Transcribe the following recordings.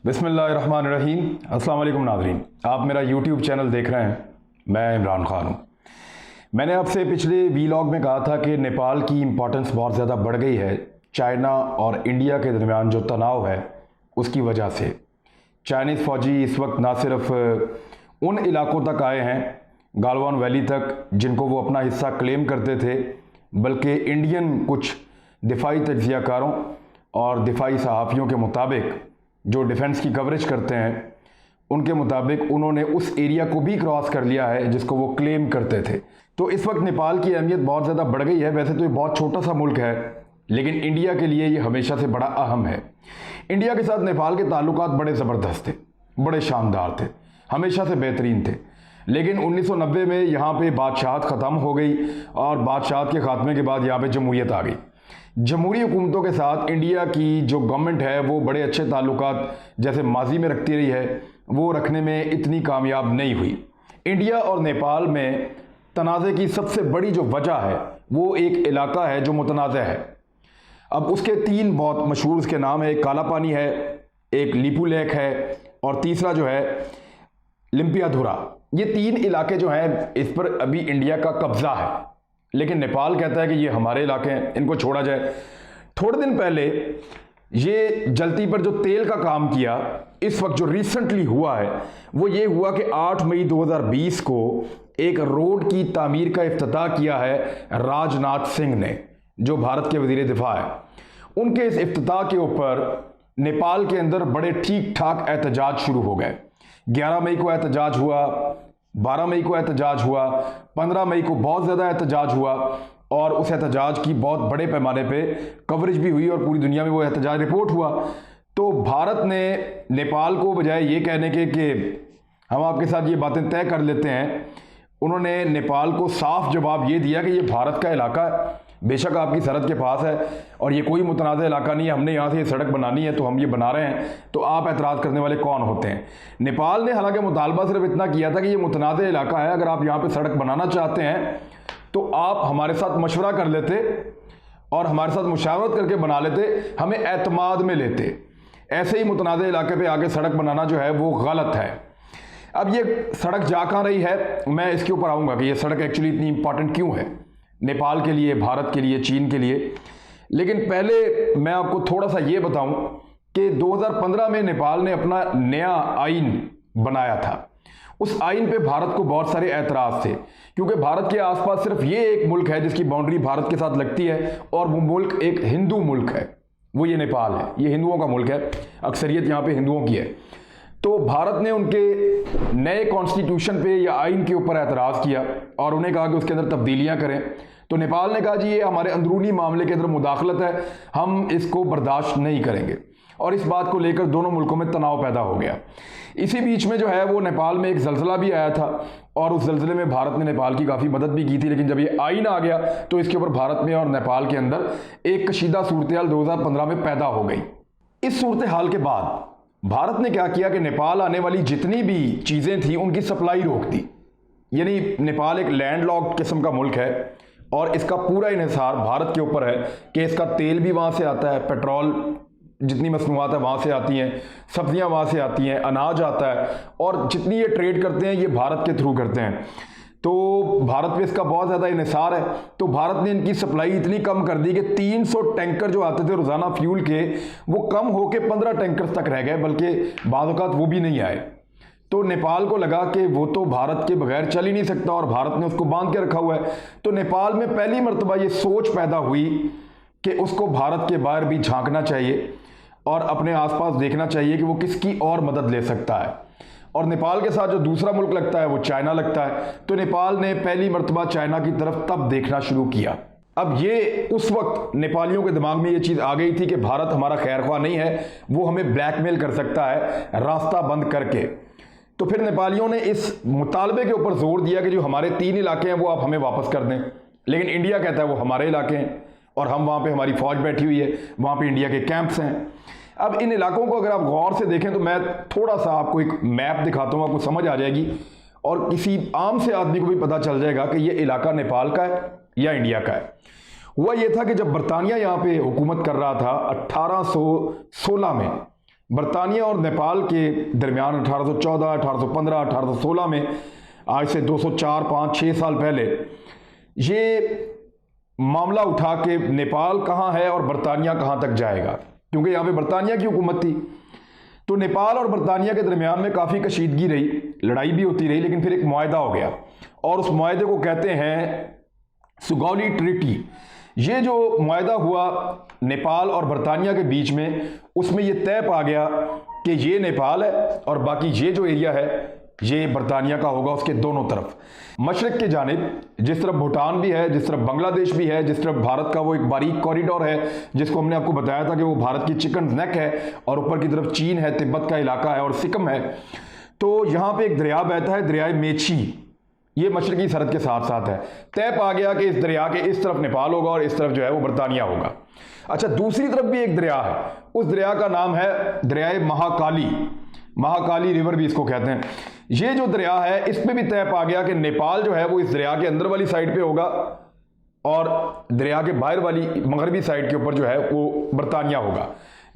बिस्मिल्लाहिर्रहमानिर्रहीम। अस्सलाम वालेकुम नाज़रीन, आप मेरा यूट्यूब चैनल देख रहे हैं। मैं इमरान खान हूँ। मैंने आपसे पिछले वीलॉग में कहा था कि नेपाल की इम्पोर्टेंस बहुत ज़्यादा बढ़ गई है चाइना और इंडिया के दरमियान जो तनाव है उसकी वजह से। चाइनीज़ फ़ौजी इस वक्त ना सिर्फ उन इलाकों तक आए हैं, गालवान वैली तक, जिनको वो अपना हिस्सा क्लेम करते थे, बल्कि इंडियन कुछ दिफाई तज्ज़ियाकारों और दिफाई सहाफ़ियों के मुताबिक, जो डिफेंस की कवरेज करते हैं, उनके मुताबिक उन्होंने उस एरिया को भी क्रॉस कर लिया है जिसको वो क्लेम करते थे। तो इस वक्त नेपाल की अहमियत बहुत ज़्यादा बढ़ गई है। वैसे तो ये बहुत छोटा सा मुल्क है, लेकिन इंडिया के लिए ये हमेशा से बड़ा अहम है। इंडिया के साथ नेपाल के ताल्लुकात बड़े ज़बरदस्त थे, बड़े शानदार थे, हमेशा से बेहतरीन थे। लेकिन 1990 में यहाँ पे बादशाहत ख़त्म हो गई और बादशाहत के ख़ात्मे के बाद यहाँ पे जमहूरियत आ गई। जमहूरी हुकूमतों के साथ इंडिया की जो गवर्नमेंट है वो बड़े अच्छे ताल्लुकात जैसे माजी में रखती रही है, वो रखने में इतनी कामयाब नहीं हुई। इंडिया और नेपाल में तनाज़े की सबसे बड़ी जो वजह है वो एक इलाका है जो मुतनाज़ है। अब उसके तीन बहुत मशहूर उसके नाम है, एक काला पानी है, एक लीपू लेक है और तीसरा जो है लिम्पियाधुरा। ये तीन इलाके जो हैं इस पर अभी इंडिया का कब्जा है, लेकिन नेपाल कहता है कि ये हमारे इलाके हैं, इनको छोड़ा जाए। थोड़े दिन पहले ये जलती पर जो तेल का काम किया, इस वक्त जो रिसेंटली हुआ है वो ये हुआ कि 8 मई 2020 को एक रोड की तामीर का इफ्तिताह किया है राजनाथ सिंह ने, जो भारत के वजीर दिफा है। उनके इस इफ्तिताह के ऊपर नेपाल के अंदर बड़े ठीक ठाक एहतजाज शुरू हो गए। 11 मई को एहतजाज हुआ, 12 मई को एहतजाज हुआ, 15 मई को बहुत ज़्यादा एहतजाज हुआ और उस एहतजाज की बहुत बड़े पैमाने पे कवरेज भी हुई और पूरी दुनिया में वो एहतजाज रिपोर्ट हुआ। तो भारत ने नेपाल को बजाय ये कहने के कि हम आपके साथ ये बातें तय कर लेते हैं, उन्होंने नेपाल को साफ जवाब ये दिया कि ये भारत का इलाका है, बेशक आपकी सरहद के पास है और ये कोई मुतनाज़ इलाका नहीं है, हमने यहाँ से ये सड़क बनानी है तो हम ये बना रहे हैं, तो आप एतराज़ करने वाले कौन होते हैं। नेपाल ने हालांकि मुतालबा सिर्फ इतना किया था कि ये मुतनाज़ इलाका है, अगर आप यहाँ पे सड़क बनाना चाहते हैं तो आप हमारे साथ मशवरा कर लेते और हमारे साथ मुशावरत करके बना लेते, हमें एतमाद में लेते। ऐसे ही मुतनाज़ इलाके पर आगे सड़क बनाना जो है वो गलत है। अब ये सड़क जा कहाँ रही है, मैं इसके ऊपर आऊँगा कि ये सड़क एक्चुअली इतनी इंपॉर्टेंट क्यों है नेपाल के लिए, भारत के लिए, चीन के लिए। लेकिन पहले मैं आपको थोड़ा सा ये बताऊं कि 2015 में नेपाल ने अपना नया आइन बनाया था। उस आइन पे भारत को बहुत सारे एतराज़ थे, क्योंकि भारत के आसपास सिर्फ ये एक मुल्क है जिसकी बाउंड्री भारत के साथ लगती है और वो मुल्क एक हिंदू मुल्क है, वो ये नेपाल है। ये हिंदुओं का मुल्क है, अक्सरियत यहाँ पे हिंदुओं की है। तो भारत ने उनके नए कॉन्स्टिट्यूशन पे या आइन के ऊपर एतराज़ किया और उन्हें कहा कि उसके अंदर तब्दीलियां करें। तो नेपाल ने कहा जी ये हमारे अंदरूनी मामले के अंदर मुदाखलत है, हम इसको बर्दाश्त नहीं करेंगे, और इस बात को लेकर दोनों मुल्कों में तनाव पैदा हो गया। इसी बीच में जो है वो नेपाल में एक ज़लज़ला भी आया था और उस ज़लज़ले में भारत ने नेपाल की काफ़ी मदद भी की थी। लेकिन जब ये आइन आ गया तो इसके ऊपर भारत में और नेपाल के अंदर एक कशीदा सूरत हाल 2015 में पैदा हो गई। इस सूरत हाल के बाद भारत ने क्या किया कि नेपाल आने वाली जितनी भी चीज़ें थी उनकी सप्लाई रोक दी। यानी नेपाल एक लैंडलॉक्ड किस्म का मुल्क है और इसका पूरा इन्हिसार भारत के ऊपर है कि इसका तेल भी वहाँ से आता है, पेट्रोल जितनी मसनूआत है वहाँ से आती हैं, सब्जियाँ वहाँ से आती हैं, अनाज आता है, और जितनी ये ट्रेड करते हैं ये भारत के थ्रू करते हैं। तो भारत पे इसका बहुत ज़्यादा इन्हिसार है। तो भारत ने इनकी सप्लाई इतनी कम कर दी कि 300 टैंकर जो आते थे रोज़ाना फ्यूल के, वो कम होके 15 टैंकर तक रह गए, बल्कि बाज़ औक़ात वो भी नहीं आए। तो नेपाल को लगा कि वो तो भारत के बगैर चल ही नहीं सकता और भारत ने उसको बांध के रखा हुआ है। तो नेपाल में पहली मरतबा ये सोच पैदा हुई कि उसको भारत के बाहर भी झांकना चाहिए और अपने आसपास देखना चाहिए कि वो किसकी और मदद ले सकता है। और नेपाल के साथ जो दूसरा मुल्क लगता है वो चाइना लगता है। तो नेपाल ने पहली मरतबा चाइना की तरफ तब देखना शुरू किया। अब ये उस वक्त नेपालियों के दिमाग में ये चीज़ आ गई थी कि भारत हमारा खैरख्वाह नहीं है, वो हमें ब्लैकमेल कर सकता है रास्ता बंद करके। तो फिर नेपालियों ने इस मुतालबे के ऊपर जोर दिया कि जो हमारे 3 इलाके हैं वो आप हमें वापस कर दें। लेकिन इंडिया कहता है वो हमारे इलाके हैं और हम वहाँ पे, हमारी फौज बैठी हुई है, वहाँ पे इंडिया के कैंप्स हैं। अब इन इलाकों को अगर आप गौर से देखें तो मैं थोड़ा सा आपको एक मैप दिखाता हूँ, आपको समझ आ जाएगी और किसी आम से आदमी को भी पता चल जाएगा कि ये इलाका नेपाल का है या इंडिया का है। हुआ ये था कि जब बरतानिया यहाँ पे हुकूमत कर रहा था 1816 में, बरतानिया और नेपाल के दरमियान 1814, 1815, 1816 में, आज से 204, 5, 6 साल पहले ये मामला उठा कि नेपाल कहाँ है और बरतानिया कहाँ तक जाएगा, क्योंकि यहाँ पे बरतानिया की हुकूमत थी। तो नेपाल और बरतानिया के दरमियान में काफ़ी कशीदगी रही, लड़ाई भी होती रही, लेकिन फिर एक मुआहदा हो गया और उस मुआहदे को कहते हैं सुगौली ट्रीटी। ये जो मुआहदा हुआ नेपाल और बरतानिया के बीच में, उसमें ये तय पा गया कि ये नेपाल है और बाकी ये जो एरिया है ये बरतानिया का होगा, उसके दोनों तरफ। मशरक के जानिब जिस तरफ भूटान भी है, जिस तरफ बांग्लादेश भी है, जिस तरफ भारत का वो एक बारीक कॉरिडोर है जिसको हमने आपको बताया था कि वो भारत की चिकन नेक है, और ऊपर की तरफ चीन है, तिब्बत का इलाका है और सिक्किम है। तो यहाँ पे एक दरिया बहता है, दरिया मेची, ये मशरकी सरहद के साथ साथ है। तय पा गया कि इस दरिया के इस तरफ नेपाल होगा और इस तरफ जो है वो बरतानिया होगा। अच्छा, दूसरी तरफ भी एक दरिया है, उस दरिया का नाम है दरिया महाकाली, महाकाली रिवर भी इसको कहते हैं। ये जो दरिया है, इस पे भी तय पा गया कि नेपाल जो है वो इस दरिया के अंदर वाली साइड पे होगा और दरिया के बाहर वाली मगरबी साइड के ऊपर जो है वो बरतानिया होगा।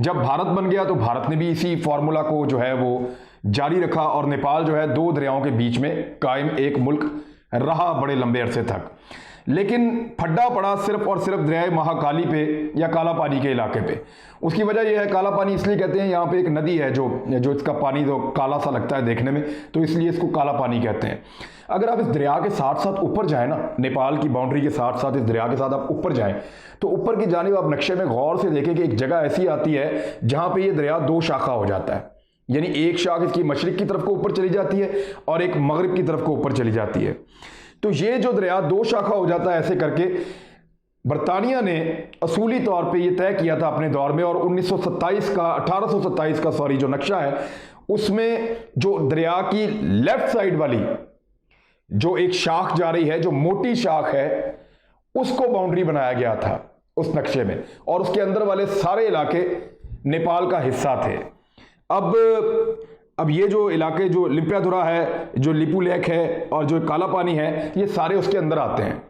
जब भारत बन गया तो भारत ने भी इसी फार्मूला को जो है वो जारी रखा और नेपाल जो है दो दरियाओं के बीच में कायम एक मुल्क रहा बड़े लंबे अरसे तक। लेकिन फड्डा पड़ा सिर्फ और सिर्फ दरिया महाकाली पे या काला पानी के इलाके पे। उसकी वजह यह है, काला पानी इसलिए कहते हैं, यहाँ पे एक नदी है जो इसका पानी जो काला सा लगता है देखने में, तो इसलिए इसको काला पानी कहते हैं। अगर आप इस दरिया के साथ साथ ऊपर जाएं ना, नेपाल की बाउंड्री के साथ साथ इस दरिया के साथ आप ऊपर जाएं, तो ऊपर की जानिब आप नक्शे में गौर से देखें कि एक जगह ऐसी आती है जहाँ पे ये दरिया दो शाखा हो जाता है। यानी एक शाख इसकी मशरिक की तरफ को ऊपर चली जाती है और एक मगरिब की तरफ को ऊपर चली जाती है। तो ये जो दरिया दो शाखा हो जाता है, ऐसे करके बरतानिया ने असूली तौर पे ये तय किया था अपने दौर में, और 1827 का जो नक्शा है, उसमें जो दरिया की लेफ्ट साइड वाली जो एक शाख जा रही है, जो मोटी शाख है, उसको बाउंड्री बनाया गया था उस नक्शे में, और उसके अंदर वाले सारे इलाके नेपाल का हिस्सा थे। अब ये जो इलाके, जो लिम्पियाधुरा है, जो लिपू लेक है और जो काला पानी है, ये सारे उसके अंदर आते हैं।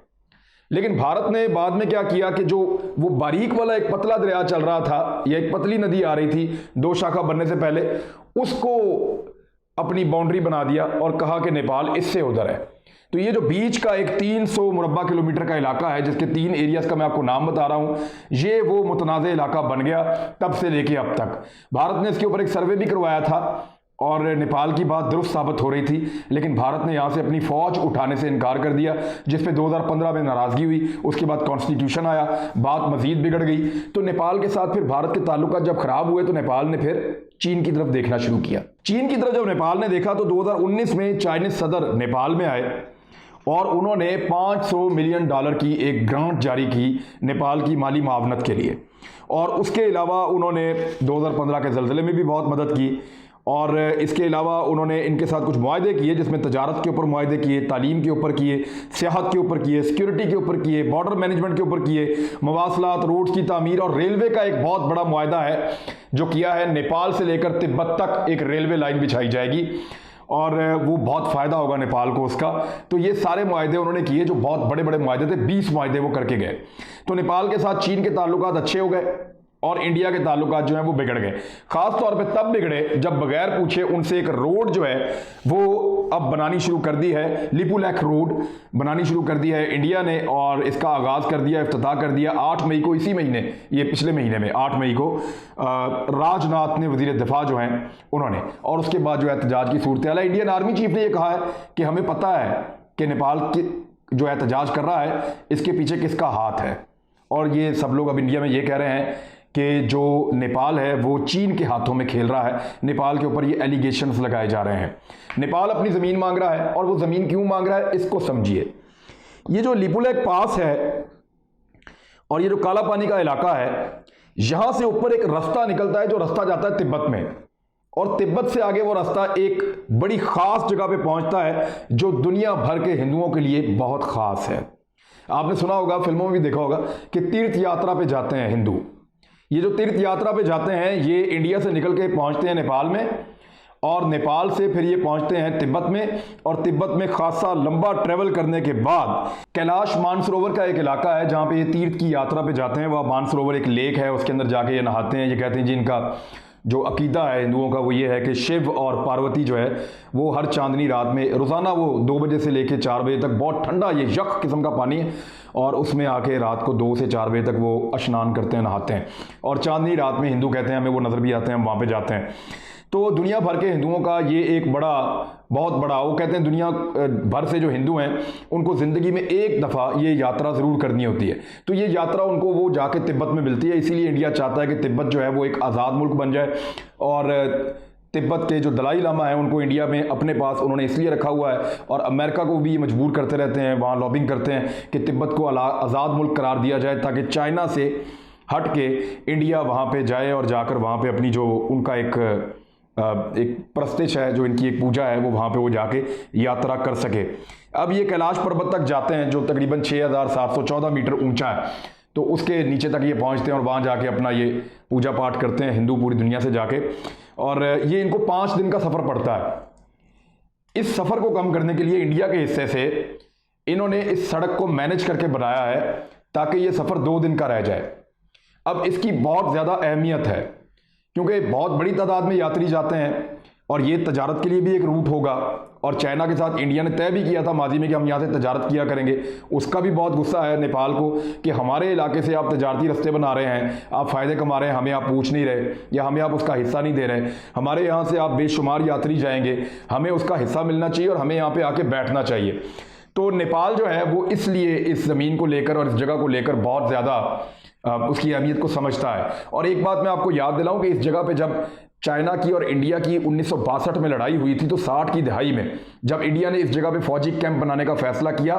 लेकिन भारत ने बाद में क्या किया कि जो वो बारीक वाला एक पतला दरिया चल रहा था, या एक पतली नदी आ रही थी दो शाखा बनने से पहले, उसको अपनी बाउंड्री बना दिया और कहा कि नेपाल इससे उधर है। तो ये जो बीच का एक 300 मुरब्बा किलोमीटर का इलाका है, जिसके 3 एरियाज का मैं आपको नाम बता रहा हूं, ये वो मुतनाज़ इलाका बन गया तब से लेके अब तक। भारत ने इसके ऊपर एक सर्वे भी करवाया था और नेपाल की बात दुरुस्त साबित हो रही थी, लेकिन भारत ने यहाँ से अपनी फौज उठाने से इनकार कर दिया, जिस पे 2015 में नाराज़गी हुई। उसके बाद कॉन्स्टिट्यूशन आया, बात मजीद बिगड़ गई। तो नेपाल के साथ फिर भारत के ताल्लुकात जब खराब हुए तो नेपाल ने फिर चीन की तरफ देखना शुरू किया। चीन की तरफ जब नेपाल ने देखा तो 2019 में चाइनीज सदर नेपाल में आए और उन्होंने $500 मिलियन की एक ग्रांट जारी की नेपाल की माली मावनत के लिए। और उसके अलावा उन्होंने 2015 के ज़लज़ले में भी बहुत मदद की, और इसके अलावा उन्होंने इनके साथ कुछ मुआहदे किए, जिसमें तजारत के ऊपर मुआहदे किए, तालीम के ऊपर किए, सियाहत के ऊपर किए, सिक्योरिटी के ऊपर किए, बॉर्डर मैनेजमेंट के ऊपर किए, मवासलात, रोड्स की तामीर, और रेलवे का एक बहुत बड़ा मुआहदा है जो किया है। नेपाल से लेकर तिब्बत तक एक रेलवे लाइन बिछाई जाएगी और वो बहुत फ़ायदा होगा नेपाल को उसका। तो ये सारे मुआहदे उन्होंने किए जो बहुत बड़े बड़े मुआहदे थे, 20 मुआहदे वो करके गए। तो नेपाल के साथ चीन के ताल्लुकात अच्छे हो गए और इंडिया के ताल्लुकात जो हैं वो बिगड़ गए। खास तौर पे तब बिगड़े जब बगैर पूछे उनसे एक रोड जो है वो अब बनानी शुरू कर दी है, लिपू लेक रोड बनानी शुरू कर दी है इंडिया ने, और इसका आगाज़ कर दिया, इफ्तिताह कर दिया 8 मई को, इसी महीने, ये पिछले महीने में 8 मई को राजनाथ ने, वजीर दिफा जो हैं उन्होंने, और उसके बाद जो एहतजाज की सूरत हाल है। इंडियन आर्मी चीफ ने यह कहा है कि हमें पता है कि नेपाल की जो एहतजाज कर रहा है इसके पीछे किसका हाथ है, और ये सब लोग अब इंडिया में ये कह रहे हैं कि जो नेपाल है वो चीन के हाथों में खेल रहा है। नेपाल के ऊपर ये एलिगेशंस लगाए जा रहे हैं। नेपाल अपनी ज़मीन मांग रहा है, और वो ज़मीन क्यों मांग रहा है इसको समझिए। ये जो लिपुलेक पास है और ये जो काला पानी का इलाका है, यहाँ से ऊपर एक रास्ता निकलता है, जो रास्ता जाता है तिब्बत में, और तिब्बत से आगे वो रास्ता एक बड़ी ख़ास जगह पे पहुँचता है जो दुनिया भर के हिंदुओं के लिए बहुत ख़ास है। आपने सुना होगा, फिल्मों में भी देखा होगा कि तीर्थ यात्रा पे जाते हैं हिंदू। ये जो तीर्थ यात्रा पे जाते हैं ये इंडिया से निकल के पहुंचते हैं नेपाल में, और नेपाल से फिर ये पहुंचते हैं तिब्बत में, और तिब्बत में खासा लंबा ट्रेवल करने के बाद कैलाश मानसरोवर का एक इलाका है जहां पे ये तीर्थ की यात्रा पे जाते हैं। वह मानसरोवर एक लेक है, उसके अंदर जाके ये नहाते हैं। ये कहते हैं जी इनका जो अकीदा है हिंदुओं का वो ये है कि शिव और पार्वती जो है वो हर चांदनी रात में रोज़ाना वो 2 बजे से लेकर 4 बजे तक बहुत ठंडा ये यख किस्म का पानी है और उसमें आके रात को 2 से 4 बजे तक वो स्नान करते हैं, नहाते हैं। और चांदनी रात में हिंदू कहते हैं हमें वो नज़र भी आते हैं, हम वहाँ पे जाते हैं। तो दुनिया भर के हिंदुओं का ये एक बहुत बड़ा वो कहते हैं दुनिया भर से जो हिंदू हैं उनको ज़िंदगी में एक दफ़ा ये यात्रा ज़रूर करनी होती है। तो ये यात्रा उनको वो जाके तिब्बत में मिलती है, इसीलिए इंडिया चाहता है कि तिब्बत जो है वो एक आज़ाद मुल्क बन जाए। और तिब्बत के जो दलाई लामा हैं उनको इंडिया में अपने पास उन्होंने इसलिए रखा हुआ है और अमेरिका को भी मजबूर करते रहते हैं, वहाँ लॉबिंग करते हैं कि तिब्बत को आज़ाद मुल्क करार दिया जाए ताकि चाइना से हट के इंडिया वहाँ पे जाए और जाकर वहाँ पे अपनी जो उनका एक प्रस्तिश है, जो इनकी एक पूजा है, वो वहाँ पे वो जाके यात्रा कर सके। अब ये कैलाश पर्वत तक जाते हैं जो तकरीबन 6714 मीटर ऊंचा है, तो उसके नीचे तक ये पहुँचते हैं और वहाँ जाके अपना ये पूजा पाठ करते हैं हिंदू पूरी दुनिया से जाके। और ये इनको 5 दिन का सफ़र पड़ता है। इस सफ़र को कम करने के लिए इंडिया के हिस्से से इन्होंने इस सड़क को मैनेज करके बनाया है ताकि ये सफ़र 2 दिन का रह जाए। अब इसकी बहुत ज़्यादा अहमियत है क्योंकि बहुत बड़ी तादाद में यात्री जाते हैं और ये तजारत के लिए भी एक रूट होगा। और चाइना के साथ इंडिया ने तय भी किया था माजी में कि हम यहाँ से तजारत किया करेंगे। उसका भी बहुत गुस्सा है नेपाल को कि हमारे इलाके से आप तजारती रास्ते बना रहे हैं, आप फ़ायदे कमा रहे हैं, हमें आप पूछ नहीं रहे या हमें आप उसका हिस्सा नहीं दे रहे। हमारे यहाँ से आप बेशुमार यात्री जाएंगे, हमें उसका हिस्सा मिलना चाहिए और हमें यहाँ पर आके बैठना चाहिए। तो नेपाल जो है वो इसलिए इस ज़मीन को लेकर और इस जगह को लेकर बहुत ज़्यादा उसकी अहमियत को समझता है। और एक बात मैं आपको याद दिलाऊं कि इस जगह पे जब चाइना की और इंडिया की 1962 में लड़ाई हुई थी तो 60 की दहाई में जब इंडिया ने इस जगह पे फौजी कैंप बनाने का फैसला किया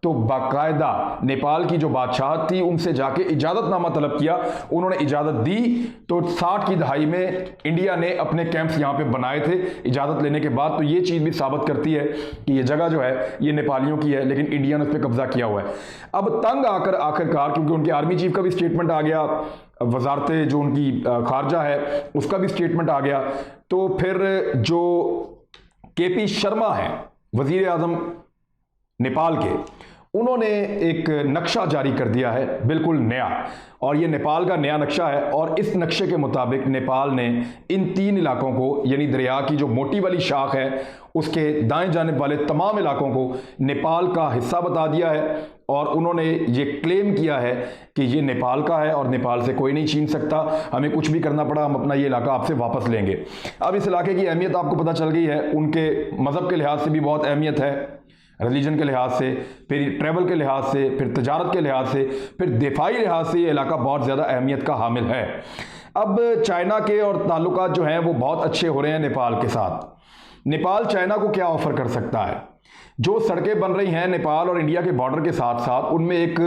तो बाकायदा नेपाल की जो बादशाह थी उनसे जाके इजाज़तनामा तलब किया, उन्होंने इजाज़त दी। तो 60 की दहाई में इंडिया ने अपने कैंप्स यहाँ पे बनाए थे इजाज़त लेने के बाद। तो ये चीज़ भी साबित करती है कि ये जगह जो है ये नेपालियों की है, लेकिन इंडिया ने उस पर कब्जा किया हुआ है। अब तंग आकर आखिरकार क्योंकि उनके आर्मी चीफ का भी स्टेटमेंट आ गया, वजारत जो उनकी खारजा है उसका भी स्टेटमेंट आ गया, तो फिर जो केपी शर्मा है वजीर आजम नेपाल के, उन्होंने एक नक्शा जारी कर दिया है बिल्कुल नया, और ये नेपाल का नया नक्शा है। और इस नक्शे के मुताबिक नेपाल ने इन 3 इलाकों को यानी दरिया की जो मोटी वाली शाख है उसके दाएं जानिब वाले तमाम इलाकों को नेपाल का हिस्सा बता दिया है। और उन्होंने ये क्लेम किया है कि ये नेपाल का है और नेपाल से कोई नहीं छीन सकता, हमें कुछ भी करना पड़ा हम अपना ये इलाका आपसे वापस लेंगे। अब इस इलाके की अहमियत आपको पता चल गई है, उनके मज़हब के लिहाज से भी बहुत अहमियत है, रिलीजन के लिहाज से, फिर ट्रैवल के लिहाज से, फिर तजारत के लिहाज से, फिर दिफाई लिहाज से ये इलाका बहुत ज़्यादा अहमियत का हामिल है। अब चाइना के और ताल्लुकात जो हैं वो बहुत अच्छे हो रहे हैं नेपाल के साथ। नेपाल चाइना को क्या ऑफ़र कर सकता है? जो सड़कें बन रही हैं नेपाल और इंडिया के बॉर्डर के साथ साथ उनमें एक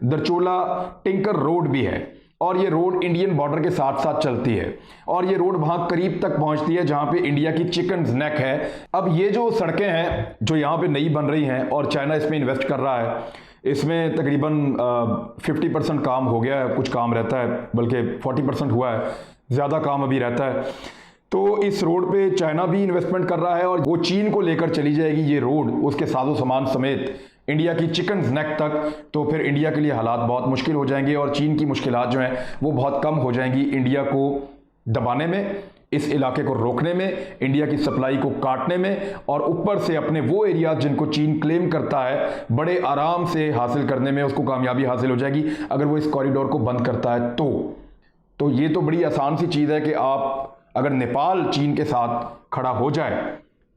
दरचोला टिंकर रोड भी है और ये रोड इंडियन बॉर्डर के साथ साथ चलती है और ये रोड वहाँ करीब तक पहुँचती है जहाँ पे इंडिया की चिकन नेक है। अब ये जो सड़कें हैं जो यहाँ पे नई बन रही हैं और चाइना इसमें इन्वेस्ट कर रहा है, इसमें तकरीबन 50% काम हो गया है, कुछ काम रहता है बल्कि 40% हुआ है, ज़्यादा काम अभी रहता है। तो इस रोड पे चाइना भी इन्वेस्टमेंट कर रहा है और वो चीन को लेकर चली जाएगी ये रोड उसके साजो सामान समेत इंडिया की चिकन नेक तक। तो फिर इंडिया के लिए हालात बहुत मुश्किल हो जाएंगे और चीन की मुश्किलात जो हैं वो बहुत कम हो जाएंगी इंडिया को दबाने में, इस इलाके को रोकने में, इंडिया की सप्लाई को काटने में और ऊपर से अपने वो एरिया जिनको चीन क्लेम करता है बड़े आराम से हासिल करने में उसको कामयाबी हासिल हो जाएगी अगर वो इस कॉरिडोर को बंद करता है। तो ये तो बड़ी आसान सी चीज़ है कि आप अगर नेपाल चीन के साथ खड़ा हो जाए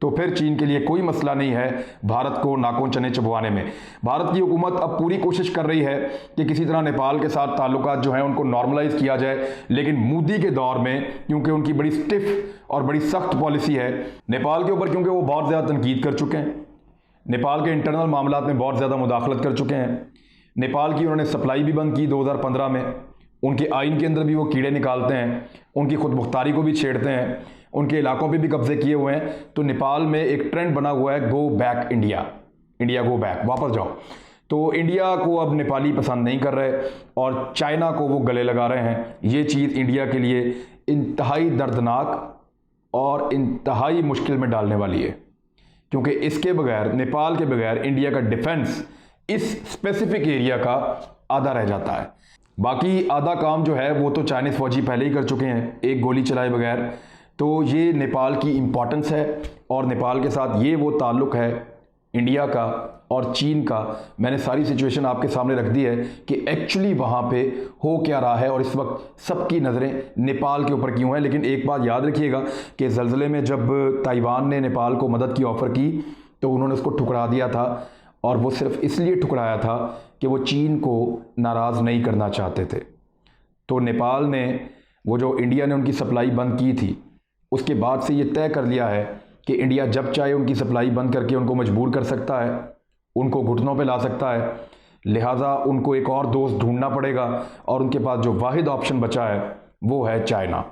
तो फिर चीन के लिए कोई मसला नहीं है भारत को नाकों चने चबवाने में। भारत की हुकूमत अब पूरी कोशिश कर रही है कि किसी तरह नेपाल के साथ ताल्लुकात जो हैं उनको नॉर्मलाइज किया जाए, लेकिन मोदी के दौर में क्योंकि उनकी बड़ी स्टिफ और बड़ी सख्त पॉलिसी है नेपाल के ऊपर, क्योंकि वो बहुत ज़्यादा तनकीद कर चुके हैं, नेपाल के इंटरनल मामलात में बहुत ज़्यादा मुदाखलत कर चुके हैं। नेपाल की उन्होंने सप्लाई भी बंद की 2015 में, उनके आइन के अंदर भी वो कीड़े निकालते हैं, उनकी खुद मुख्तारी को भी छेड़ते हैं, उनके इलाकों पे भी कब्जे किए हुए हैं। तो नेपाल में एक ट्रेंड बना हुआ है go back India, India go back, वापस जाओ। तो इंडिया को अब नेपाली पसंद नहीं कर रहे और चाइना को वो गले लगा रहे हैं। ये चीज़ इंडिया के लिए इंतहाई दर्दनाक और इंतहाई मुश्किल में डालने वाली है, क्योंकि इसके बगैर, नेपाल के बगैर इंडिया का डिफेंस इस स्पेसिफिक एरिया का आधा रह जाता है। बाकी आधा काम जो है वो तो चाइनीज़ फौजी पहले ही कर चुके हैं, एक गोली चलाए बगैर। तो ये नेपाल की इम्पॉर्टेंस है, और नेपाल के साथ ये वो ताल्लुक़ है इंडिया का और चीन का। मैंने सारी सिचुएशन आपके सामने रख दी है कि एक्चुअली वहाँ पे हो क्या रहा है, और इस वक्त सबकी नज़रें नेपाल के ऊपर क्यों हैं। लेकिन एक बात याद रखिएगा कि ज़लज़ले में जब ताइवान ने नेपाल को मदद की ऑफ़र की तो उन्होंने उसको ठुकरा दिया था, और वो सिर्फ इसलिए ठुकराया था कि वो चीन को नाराज़ नहीं करना चाहते थे। तो नेपाल ने वो जो इंडिया ने उनकी सप्लाई बंद की थी, उसके बाद से ये तय कर लिया है कि इंडिया जब चाहे उनकी सप्लाई बंद करके उनको मजबूर कर सकता है, उनको घुटनों पे ला सकता है। लिहाजा उनको एक और दोस्त ढूंढना पड़ेगा, और उनके पास जो वाहिद ऑप्शन बचा है वो है चाइना।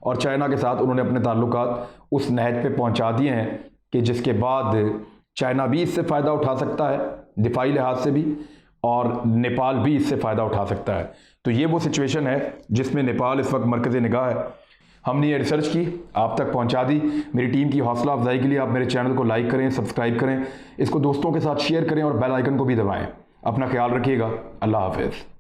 और चाइना के साथ उन्होंने अपने ताल्लुकात उस नहज पे पहुंचा दिए हैं कि जिसके बाद चाइना भी इससे फ़ायदा उठा सकता है दिफाई लिहाज से भी, और नेपाल भी इससे फ़ायदा उठा सकता है। तो ये वो सिचुएशन है जिसमें नेपाल इस वक्त मरकज़ निगाह है। हमने ये रिसर्च की, आप तक पहुंचा दी। मेरी टीम की हौसला अफजाई के लिए आप मेरे चैनल को लाइक करें, सब्सक्राइब करें, इसको दोस्तों के साथ शेयर करें और बेल आइकन को भी दबाएं। अपना ख्याल रखिएगा। अल्लाह हाफ़िज़।